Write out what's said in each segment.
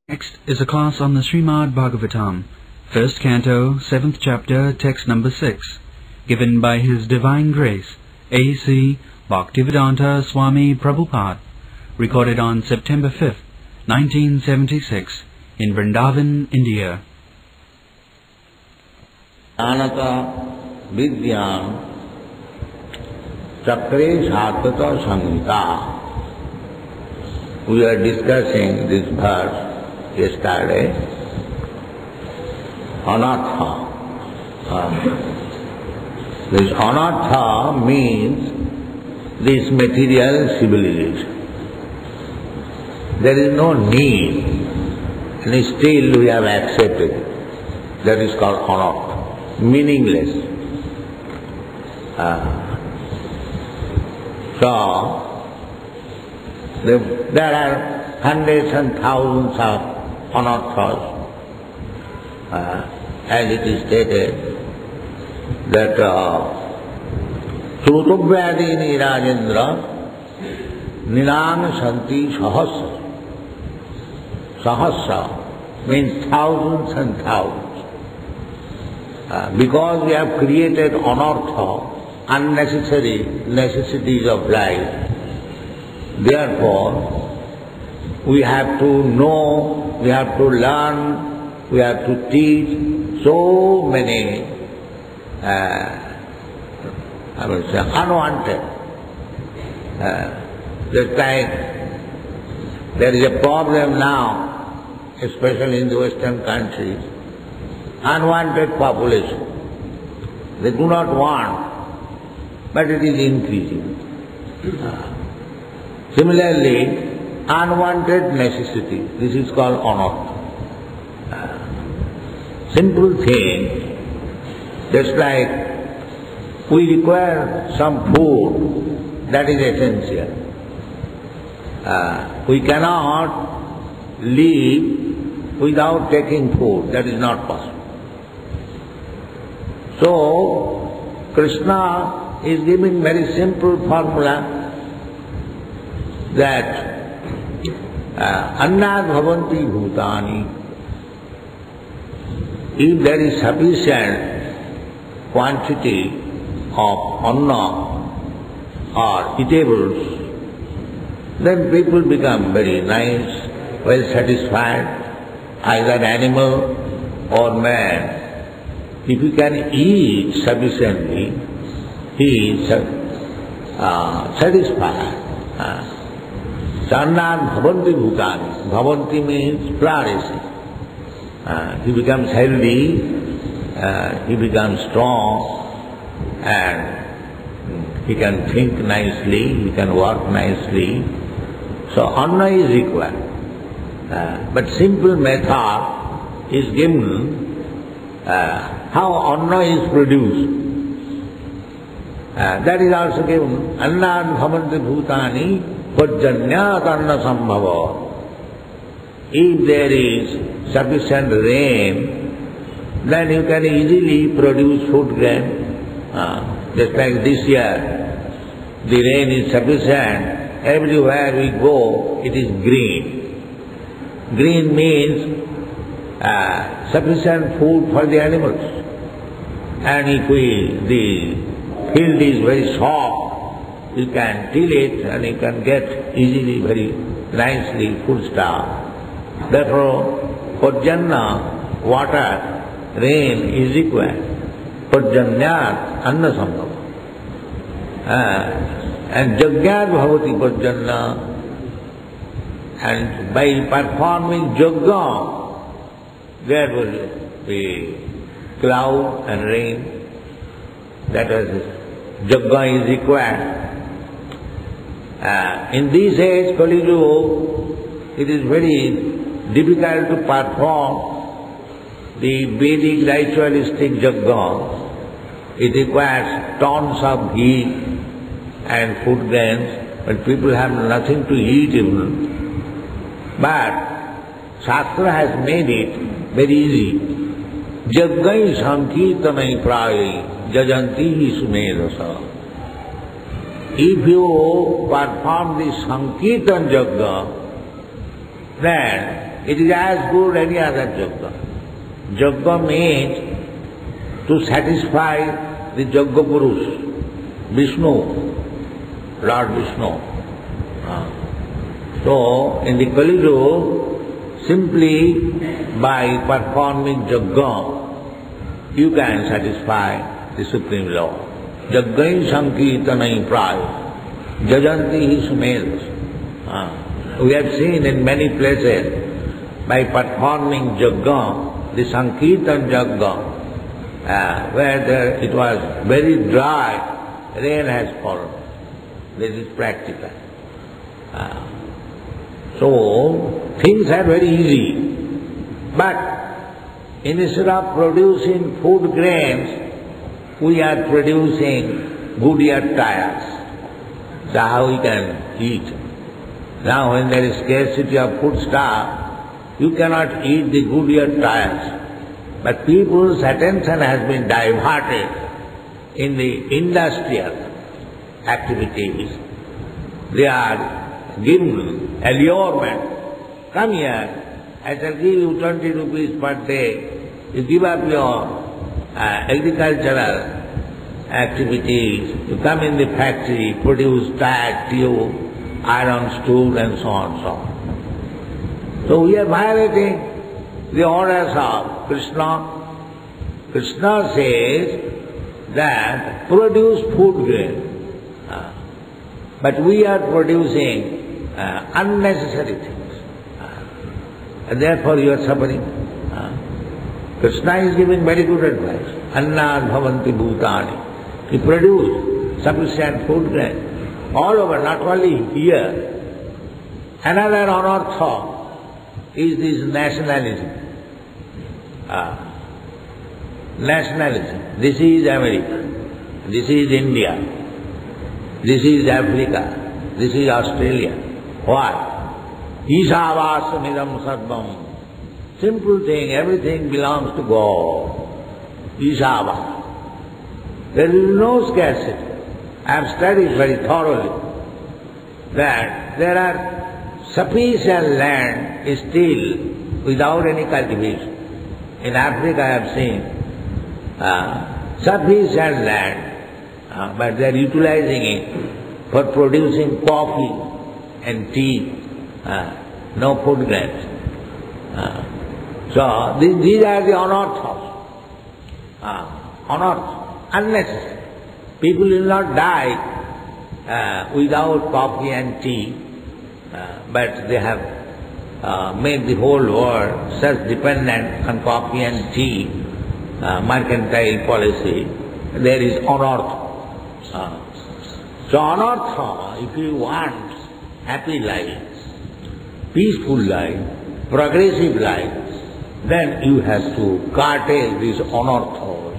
Next is a class on the Srimad Bhagavatam, first canto, 7th chapter, text number 6, given by His Divine Grace, A.C. Bhaktivedanta Swami Prabhupada, recorded on September 5th, 1976, in Vrindaban, India. Anata Vidyam Chakre Satata Samhita. We are discussing this verse yesterday. Anartha. This anartha means this material civilization. There is no need, and still we have accepted it. That is called anartha, meaningless. There are hundreds and thousands of anarthas, as it is stated that Srutovyadini Rajendra Nilang Santi Sahasra. Sahasra means thousands and thousands. Because we have created anartha, unnecessary necessities of life, therefore we have to know, we have to learn, we have to teach so many unwanted. Just like there is a problem now, especially in the Western countries, unwanted population. They do not want, but it is increasing. Similarly, unwanted necessity, this is called anartha. Simple thing, just like we require some food, that is essential. We cannot live without taking food, that is not possible. So, Krishna is giving very simple formula that annad bhavanti bhutani. If there is sufficient quantity of anna or eatables, then people become very nice, well satisfied, either animal or man. If he can eat sufficiently, he is satisfied. Annad bhavanti bhutani. Bhavanti means flourishing. He becomes healthy, he becomes strong, and he can think nicely, he can work nicely. So anna is required. But simple method is given how anna is produced. That is also given. Annad bhavanti bhutani Pajanyat anna sambhava. If there is sufficient rain, then you can easily produce food grain. Just like this year, the rain is sufficient. Everywhere we go, it is green. Green means sufficient food for the animals. And if the field is very soft, you can till it and you can get easily, very nicely food stuff. Therefore, Pajanya, water, rain is required. Pajanyat anna sambhava. And Jagyat bhavati Pajanya. And by performing Jagya, there will be cloud and rain. That is, Jagya is required. In this age, Kali Yuga, it is very difficult to perform the Vedic ritualistic Jagya. It requires tons of heat and food grains, but people have nothing to eat even. But Shastra has made it very easy. Jagai sankirtanai prayi jajanti hi sumedasa. If you perform the Sankirtan Yajna, then it is as good any other yajna. Yajna means to satisfy the Yajna Purush, Vishnu, Lord Vishnu. So, in the Kali Yuga, simply by performing yajna, you can satisfy the Supreme Lord. Yajnai sankirtanai praya, jajanti hi sumedas. We have seen in many places, by performing yajna, the sankirtan yajna, where it was very dry, rain has fallen. This is practical. So, things are very easy. But instead of producing food grains, we are producing Goodyear tires. So how we can eat? Now when there is scarcity of foodstuff, you cannot eat the Goodyear tires. But people's attention has been diverted in the industrial activities. They are given allurement. Come here, I shall give you 20 rupees per day. You give up your agricultural activities, you come in the factory, produce tire, tube, iron stool and so on and so on. So we are violating the orders of Krishna. Krishna says that produce food grain. But we are producing unnecessary things. And therefore you are suffering. Krishna is giving very good advice. Annad bhavanti bhutani. He produced sufficient food grain all over, not only here. Another anartha is this nationalism. Nationalism. This is America. This is India. This is Africa. This is Australia. Why? Isavasamidam sarvam. Simple thing, everything belongs to God. Isava. There is no scarcity. I have studied very thoroughly that there are sufficient land still without any cultivation. In Africa I have seen sufficient land, but they are utilizing it for producing coffee and tea, no food grains. So these are the anarthas. Anarthas, unnecessary. People will not die without coffee and tea, but they have made the whole world such dependent on coffee and tea, mercantile policy. There is anartha. So anartha, if you want happy life, peaceful life, progressive life, then you have to curtail these anarthas.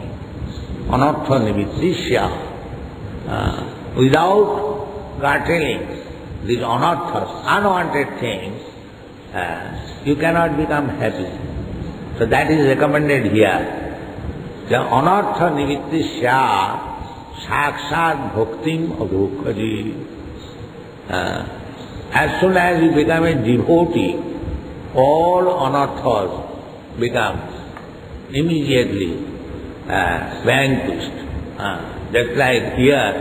Anartha nivittisya. Without curtailing these anarthas, unwanted things, you cannot become happy. So that is recommended here. The anartha nivittisya sakshat bhaktim adhokaji. As soon as you become a devotee, all anarthas become immediately vanquished. Just like here,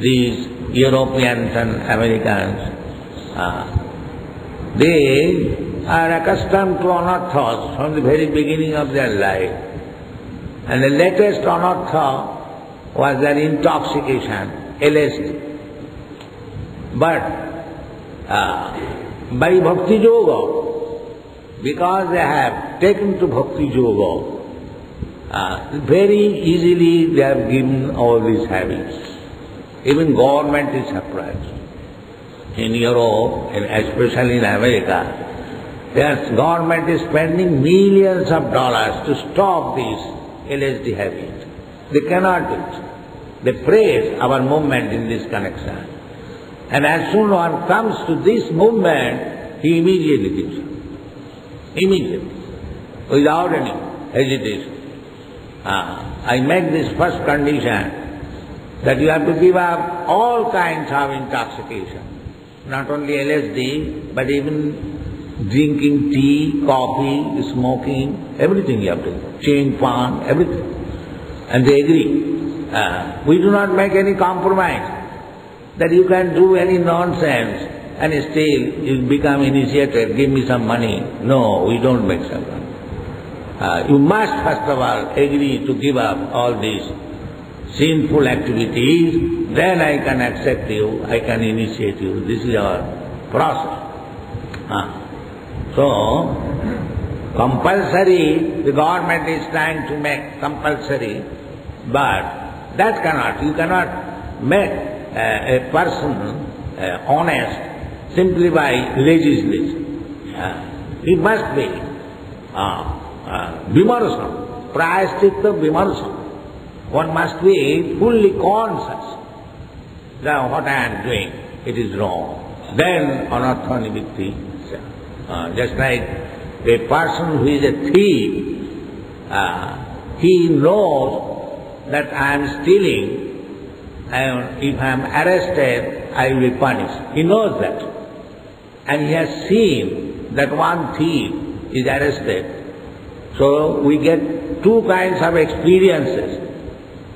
these Europeans and Americans, they are accustomed to anarthas from the very beginning of their life. And the latest anartha was their intoxication, LSD. But by bhakti yoga, because they have taken to bhakti yoga, very easily they have given all these habits. Even government is surprised. In Europe, and especially in America, their government is spending millions of dollars to stop this LSD habit. They cannot do it. They praise our movement in this connection. And as soon as one comes to this movement, he immediately gives up. Immediately. Without any hesitation. I make this first condition that you have to give up all kinds of intoxication. Not only LSD, but even drinking tea, coffee, smoking, everything you have to do. Chewing pan, everything. And they agree. We do not make any compromise that you can do any nonsense and still you become initiated, give me some money. No, we don't make some money. You must first of all agree to give up all these sinful activities, then I can accept you, I can initiate you. This is our process. So, compulsory, the government is trying to make compulsory, but that cannot, you cannot make a person honest simply by legislation. He must be vimarsam, prayaschitta vimarsam. One must be fully conscious that what I am doing, it is wrong. Then anartha nivritti. Just like a person who is a thief, he knows that I am stealing, and if I am arrested, I will be punished. He knows that. And he has seen that one thief is arrested. So we get two kinds of experiences.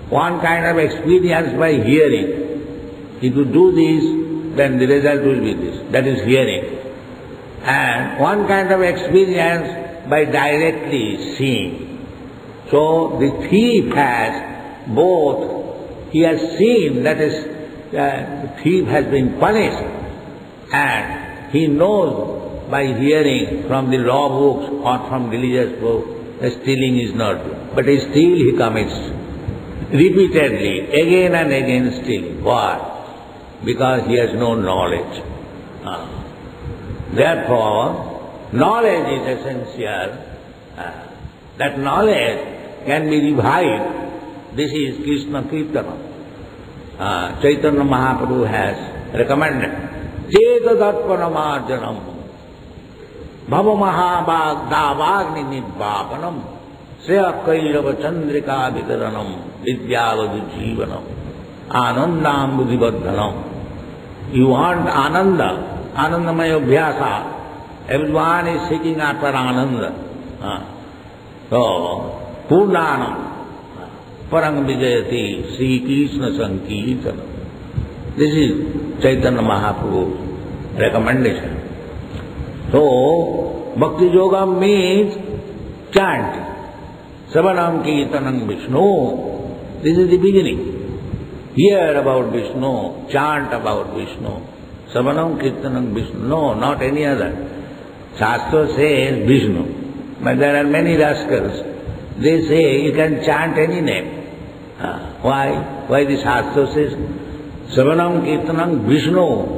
One kind of experience by hearing. If you do this, then the result will be this. That is hearing. And one kind of experience by directly seeing. So the thief has both. He has seen that the thief has been punished, and he knows by hearing from the law books or from religious books that stealing is not good. But still he commits repeatedly, again and again stealing. Why? Because he has no knowledge. Therefore, knowledge is essential. That knowledge can be revived. This is Krishna Kirtana. Chaitanya Mahaprabhu has recommended. Chetadarpanamarjanam Bhava Mahabhag Davagni Nidvapanam Sreya Kairava Chandrika Vidaranam Vidyavadu Jivanam Anandam Buddhibadhanam. You want Ananda, Anandamaya Vyasa. Everyone is seeking after Ananda. So, Purnanam Parang Vijayati Sri Krishna Sankirtanam. This is Chaitanya Mahaprabhu's recommendation. So, Bhakti Yoga means chanting. Savanam Kirtanam Vishnu. This is the beginning. Hear about Vishnu, chant about Vishnu. Savanam Kirtanam Vishnu. No, not any other. Shastra says Vishnu. But there are many rascals. They say you can chant any name. Why? Why the Shastra says Savanam Kirtanam Vishnu?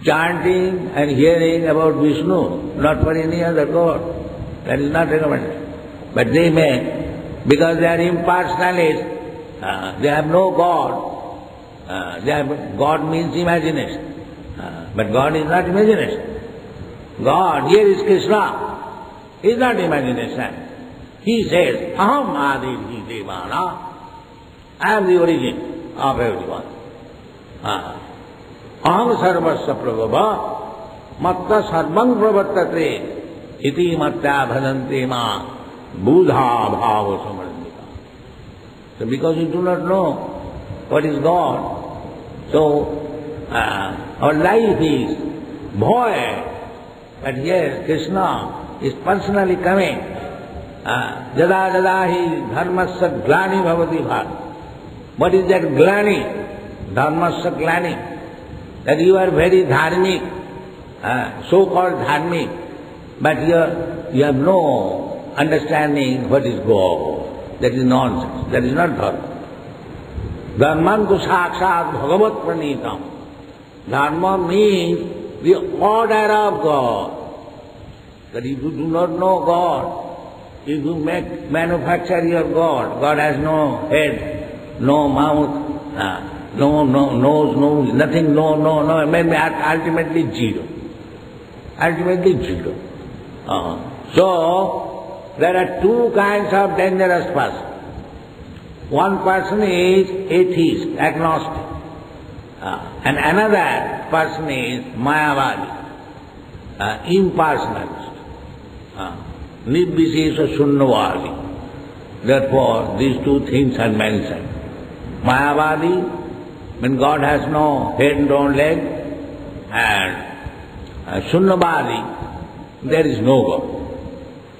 Chanting and hearing about Vishnu, not for any other god. That is not recommended. But they may, because they are impersonalists, they have no god. God means imagination. But God is not imagination. God, here is Krishna, is not imagination. He says, Aham Adi Devana. I am the origin of everyone. Aham Sarvasya Prabhava Matta Sarvang Pravattate Iti Matta Bhadante Ma Buddha Bhava Samardika. So because you do not know what is God, so our life is void. But here Krishna is personally coming. Jada jada hi dharmasya glani bhavati bhag. What is that glani? Dharmasya glani. That you are very dharmic, so-called dharmic, but you have no understanding what is God. That is nonsense. That is not dharma. Dharmantu sakshat bhagavat pranitam. Dharma means the order of God. That if you do not know God, if you manufacture your God, God has no head, no mouth, no nose, nothing, no, maybe ultimately zero. Ultimately zero. So, there are two kinds of dangerous persons. One person is atheist, agnostic, and another person is Mayavadi. impersonalist. Nirvishesha Shunyavadi. Therefore, these two things are mentioned. Mayavadi, when God has no head, no leg, and Shunyavadi, there is no God.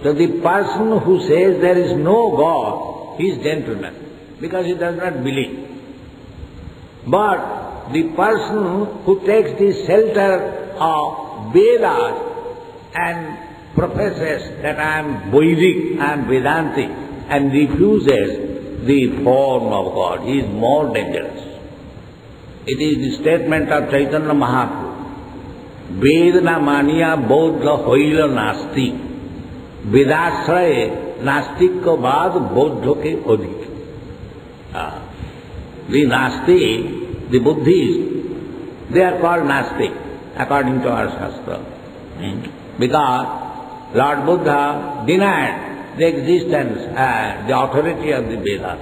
So the person who says there is no God, he is gentleman, because he does not believe. But the person who takes the shelter of Vedas and professes that I am Vedic, I am Vedantic, and refuses the form of God, he is more dangerous. It is the statement of Chaitanya Mahaprabhu. Vedana mania bodha hoila nasti. Vedasraye nastik ko baad bodho ke odhik. The Nasti, the Buddhists, they are called Nastic according to our Shastra. Because Lord Buddha denied the existence and the authority of the Vedas.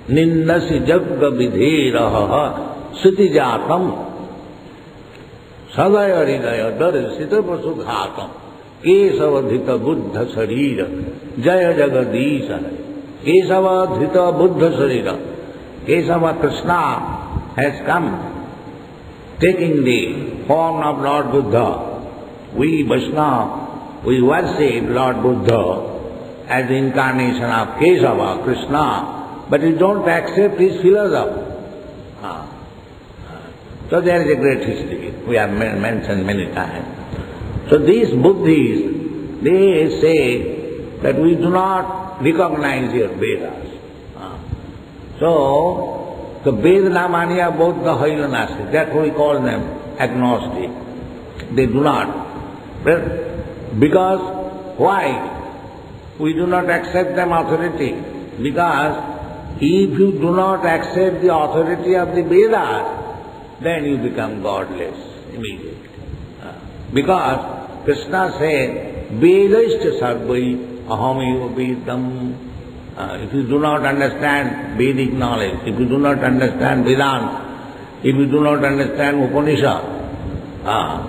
Ninnasi jagga vidhiraha sutijatam sadaya ridaya darsita pasughatam kesavadhita buddha sarira jaya jagadisha kesavadhita buddha sarira. Kesava Krishna has come taking the form of Lord Buddha. We Vaishnava, we worship Lord Buddha as the incarnation of Kesava, Krishna, but we don't accept his philosophy. So there is a great history, we have mentioned many times. So these Buddhists, they say that we do not recognize your Vedas. So, the Vedana both the Hailanastic, that's why we call them agnostic. They do not. Because, why? We do not accept them authority. Because if you do not accept the authority of the Vedas, then you become godless immediately. Because Krishna said, Vedaishta sarvai aham vedam. If you do not understand Vedic knowledge, if you do not understand Vedanta, if you do not understand Upanishad,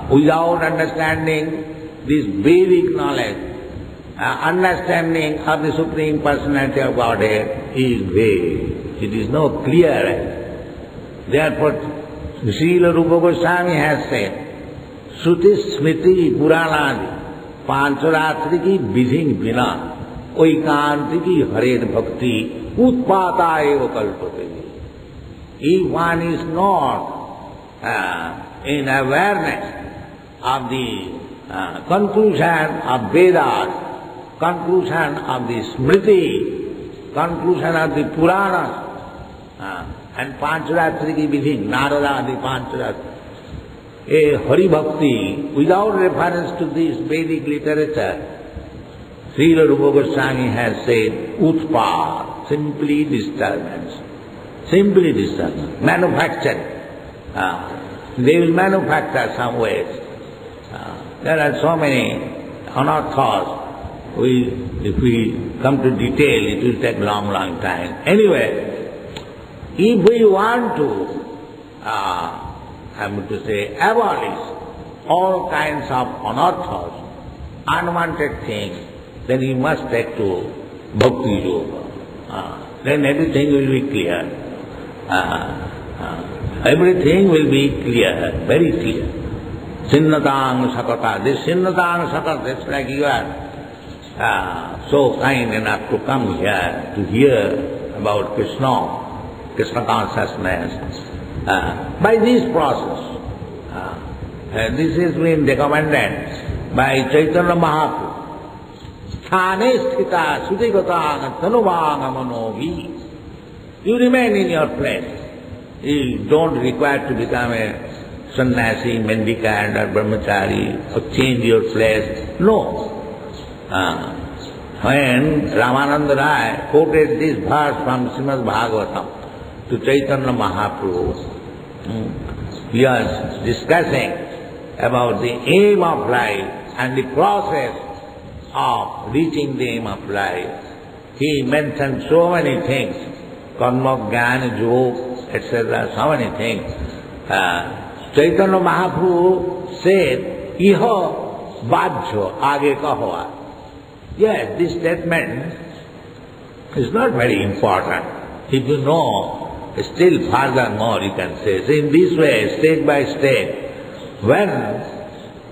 without understanding this Vedic knowledge, understanding of the Supreme Personality of Godhead is vague. It is no clear. Therefore, Srila Rupa Goswami has said, Shruti Smriti Puranadi Pancharatri ki vidhi bina Oikanti Hared Bhakti Utpata eva kalpate. If one is not in awareness of the conclusion of Vedas, conclusion of the Smriti, conclusion of the Puranas, and Pancharatri ki vidhi, Narada the Pancharatri, a Hari Bhakti, without reference to this Vedic literature, Srila Rupa Goswami has said, Utpad, simply disturbance. Simply disturbance. Manufactured. They will manufacture some ways. There are so many unearths. If we come to detail, it will take long time. Anyway, if we want to, abolish all kinds of unearths, unwanted things, then you must take to Bhakti Yoga. Then everything will be clear. Everything will be clear, very clear. Sinnatang Sakata. This Sinnatang Sakata, it's like you are so kind enough to come here to hear about Krishna consciousness. By this process, this has been recommended by Chaitanya Mahaprabhu. Sthane sthita sudhigata tanuvanga manovi. You remain in your place. You don't require to become a sannyasi, mendicant or brahmachari or change your place. No. When Ramananda Rai quoted this verse from Srimad Bhagavatam to Chaitanya Mahaprabhu, he was discussing about the aim of life and the process of reaching the aim of life. He mentioned so many things, karma, jnana, yoga, etc., so many things. Chaitanya Mahaprabhu said, Iha bajjo, aage kahwa. Yes, this statement is not very important. If you know, still furthermore you can say. So in this way, stage by stage, when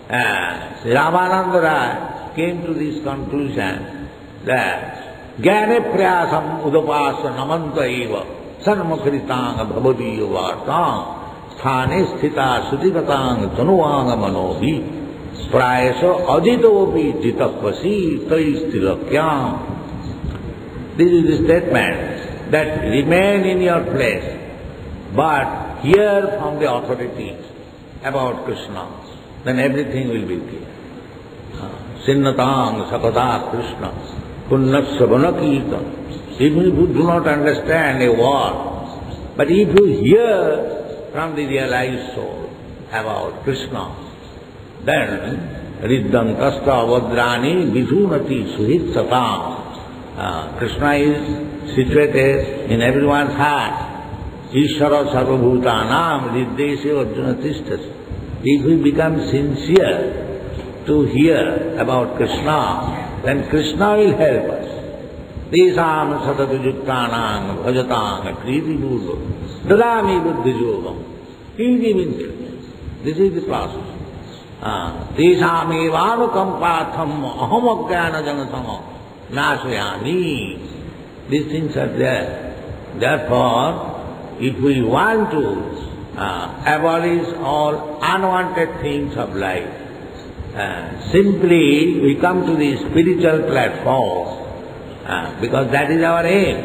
Ramananda Rai came to this conclusion that Gyane prayasam udapasa namanta eva sanmakritang bhavadiyo vartam sthane sthita sutigatang tanuvanga manohi prayasa ajitopi jitapasi taistilakyam. This is the statement that remain in your place, but hear from the authorities about Krishna, then everything will be clear. Sinnatang sakata Krishna, punnasya vanakita. Even if you do not understand a word, but if you hear from the realized soul about Krishna, then riddantasta vadrani vidhunati suhit satam. Krishna is situated in everyone's heart. Ishvara sarvabhutanam riddeshe arjuna tishtas. If we become sincere to hear about Krishna, then Krishna will help us. Desam satatujuktanam bhajatam kriti bhurva dadami buddhijogam. He will give intelligence. This is the process. Desam evanukampatham aham ajnana janatama nasayami. These things are there. Therefore, if we want to abolish all unwanted things of life, simply we come to the spiritual platform, because that is our aim.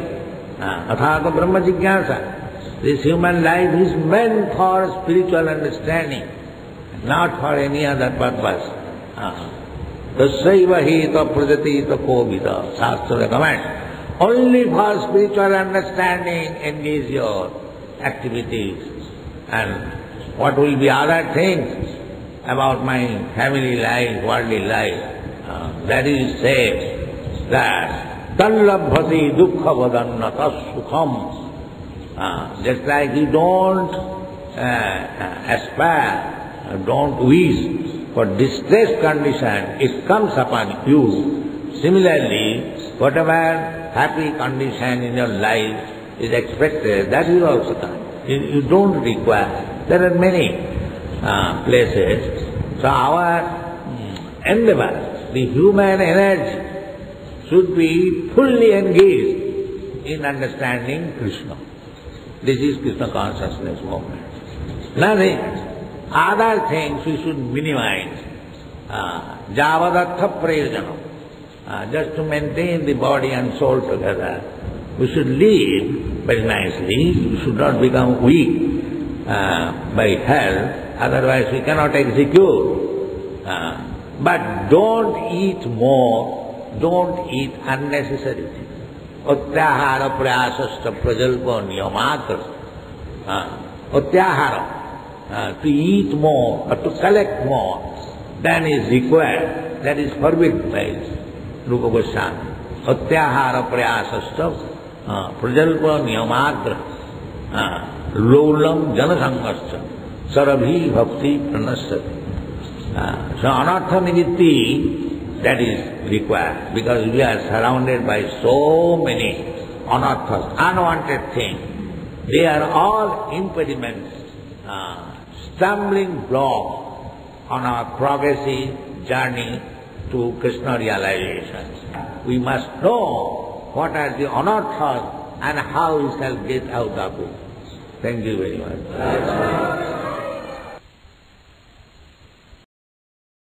Athāta Brahma Jigyāsa. This human life is meant for spiritual understanding, not for any other purpose. Tassaiva hita prajatita kovita. Shastra recommends. Only for spiritual understanding engage your activities. And what will be other things about my family life, worldly life, that is said that tallabhati dukkha vadanna tas-sukham. Just like you don't aspire, don't wish for distressed condition, it comes upon you. Similarly, whatever happy condition in your life is expected, that will also come. You don't require. There are many places. So our endeavor, the human energy, should be fully engaged in understanding Krishna. This is Krishna consciousness movement. Nothing. Other things we should minimize. Javadatha prayojanam. Just to maintain the body and soul together. We should live very nicely. We should not become weak by health, otherwise we cannot execute. But don't eat more, don't eat unnecessary things. Utyahara prayasasta prajalpa niyamatra. Utyahara, to eat more or to collect more than is required, that is forbidden by Rupa Goswami. Utyahara prayasasta prajalpa niyamatra. Lolam janasangascha sarabhi bhakti pranasati. So anartha nivritti, that is required, because we are surrounded by so many anarthas, unwanted things. They are all impediments, stumbling blocks on our progressive journey to Krishna realization. We must know what are the anarthas and how we shall get out of it. Thank you very much.